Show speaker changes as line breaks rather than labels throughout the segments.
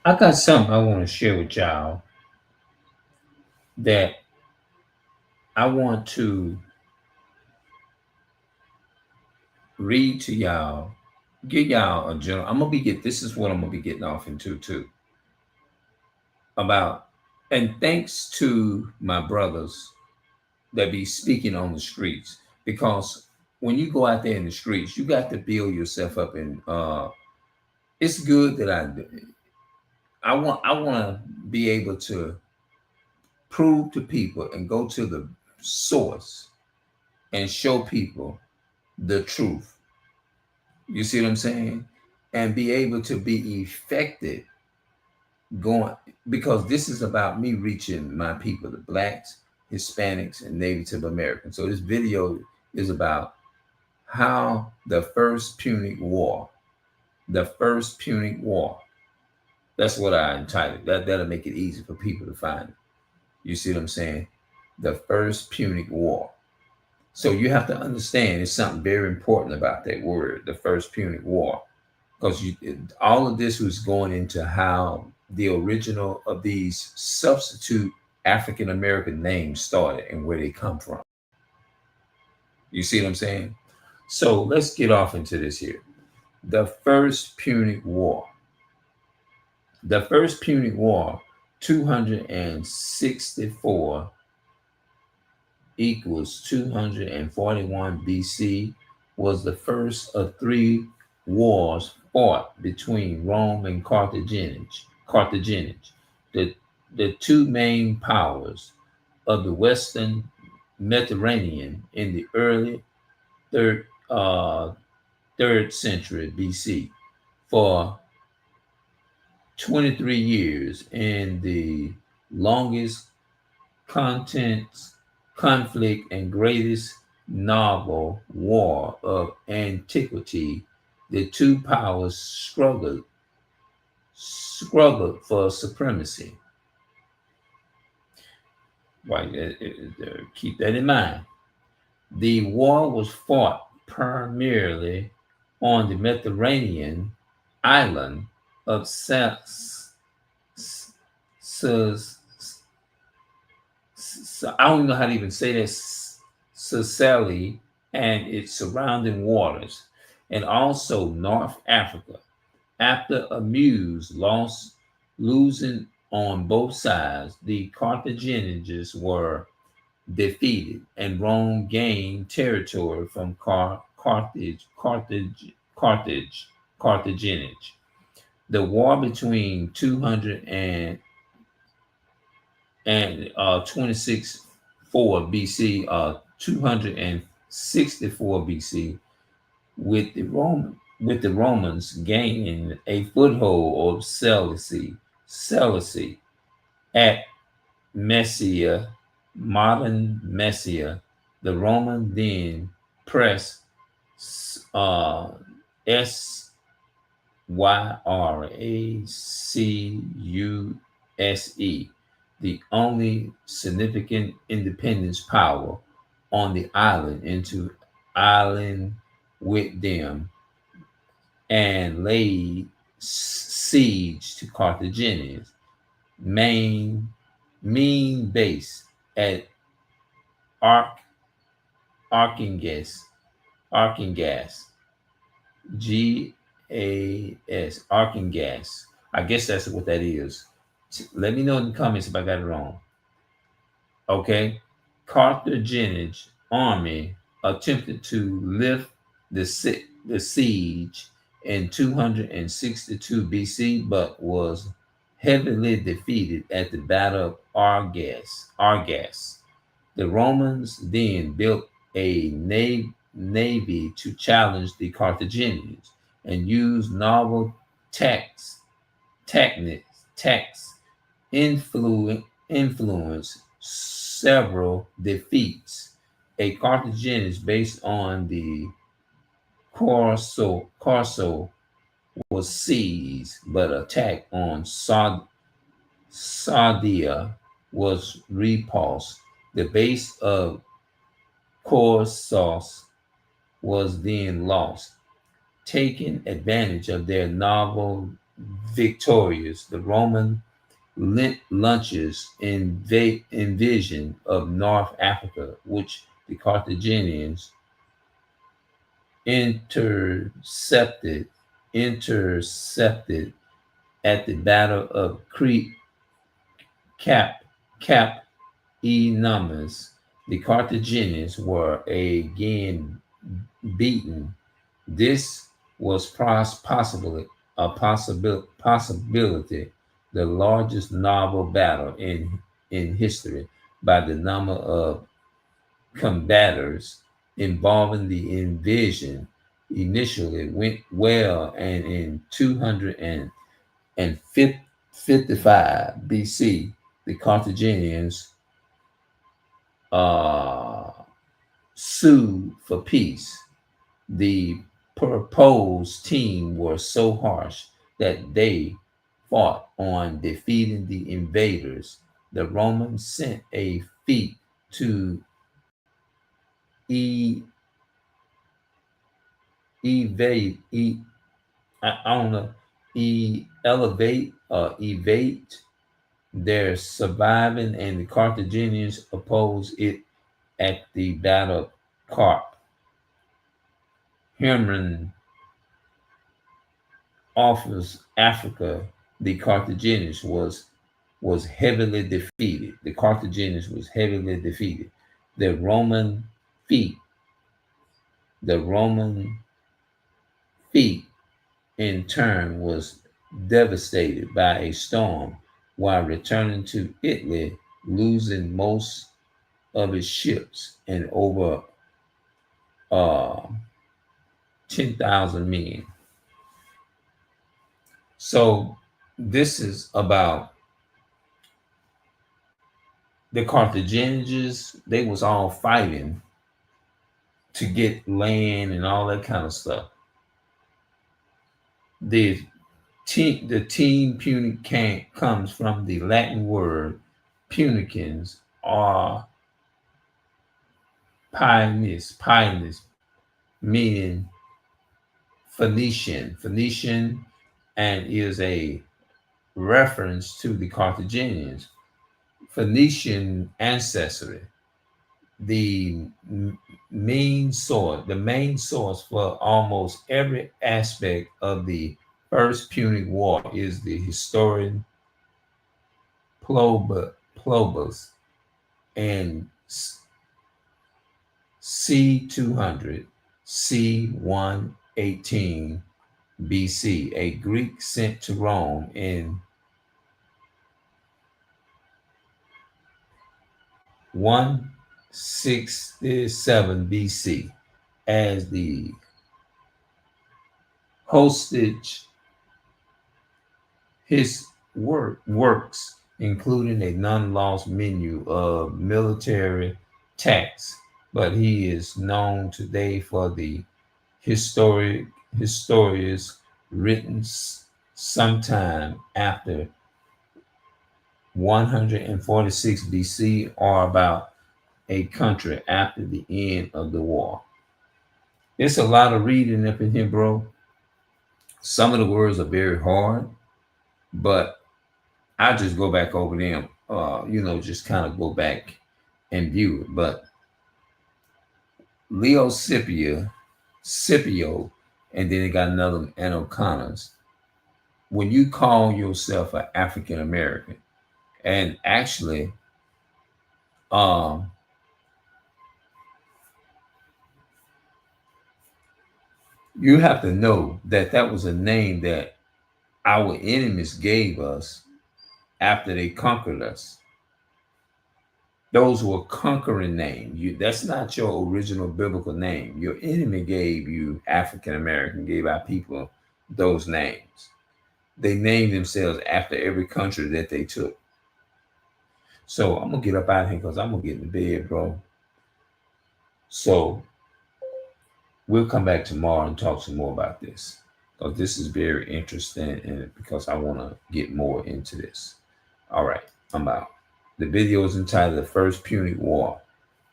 I got something I want to share with y'all that I want to read to y'all, give y'all a general. I'm gonna be get. This is what I'm gonna be getting off into too about, and thanks to my brothers that be speaking on the streets, because when you go out there in the streets, you got to build yourself up, and it's good that I want to be able to prove to people and go to the source and show people the truth. You see what I'm saying? And be able to be effective going, because this is about me reaching my people, the blacks, Hispanics, and Native Americans. So this video is about how the first Punic War, the first Punic War. That's what I entitled. That'll make it easy for people to find it. You see what I'm saying? The first Punic War. So you have to understand it's something very important about that word, the first Punic War, because all of this was going into how the original of these substitute African American names started and where they come from. You see what I'm saying? So let's get off into this here. The first Punic War. The first Punic War, 264 equals 241 BC, was the first of three wars fought between Rome and Carthage, the two main powers of the Western Mediterranean in the early third, uh, third century BC. For 23 years, in the longest contents, conflict, and greatest naval war of antiquity, the two powers struggled for supremacy. Right, keep that in mind. The war was fought primarily on the Mediterranean island of I don't know how to even say this, Sicily and its surrounding waters, and also North Africa. After a Muse lost, losing on both sides, the Carthaginians were defeated, and Rome gained territory from Carthage. The war between 200 and 26 4 BC, 264 BC, with the Romans gaining a foothold of Cilicia at Messia, modern Messia. The Roman then pressed Syracuse, the only significant independence power on the island, into island with them, and laid siege to Carthaginians main mean base at Arch Archingas, Archingas, Archingas. I guess that's what that is. Let me know in the comments if I got it wrong. Okay. Carthaginian army attempted to lift the siege in 262 BC, but was heavily defeated at the Battle of Argas. The Romans then built a navy to challenge the Carthaginians and used novel tactics influence several defeats. A Carthaginians based on the Corso was seized, but attack on Sardia was repulsed. The base of Corsos was then lost. Taking advantage of their victorious. The Roman lunches invasion of North Africa, which the Carthaginians intercepted intercepted at the Battle of Cap Cap Enamus. The Carthaginians were again beaten. This was possibly a possibility, the largest naval battle in history by the number of combatants involving the invasion. Initially went well, and in 255 BC, the Carthaginians sued for peace. The proposed team were so harsh that they fought on defeating the invaders. The Romans sent a fleet to e- evade, I don't know, elevate or evade their surviving, and the Carthaginians opposed it at the Battle of Carp. Hermann offers Africa. The Carthaginians was heavily defeated. The Carthaginians was heavily defeated. The Roman fleet, the Roman fleet in turn was devastated by a storm while returning to Italy, losing most of its ships and over 10,000 men. So this is about the Carthaginians. They was all fighting to get land and all that kind of stuff. The team Punic comes from the Latin word Punicans, or pioneers, meaning Phoenician, and is a reference to the Carthaginians. Phoenician ancestry. The main source for almost every aspect of the First Punic War is the historian Plobus and C200, C118 BC, a Greek sent to Rome in 167 BC as the hostage. His works, including a non-lost menu of military tactics, but he is known today for the histories written sometime after 146 BC, or about a country after the end of the war. It's a lot of reading up in here, bro. Some of the words are very hard, but I just go back over them, just kind of go back and view it. But Leo Scipio, and then they got another one, Anoconnus. When you call yourself an African American, and actually, you have to know that that was a name that our enemies gave us after they conquered us. Those were conquering names. That's not your original biblical name. Your enemy gave you African American, gave our people those names. They named themselves after every country that they took. So I'm gonna get up out of here because I'm gonna get in bed, bro. So we'll come back tomorrow and talk some more about this, because this is very interesting, and because I want to get more into this. All right, I'm out. The video is entitled The First Punic War,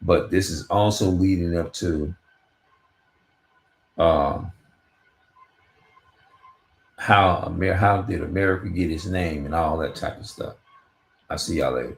but this is also leading up to how did America get its name and all that type of stuff. I'll see y'all later.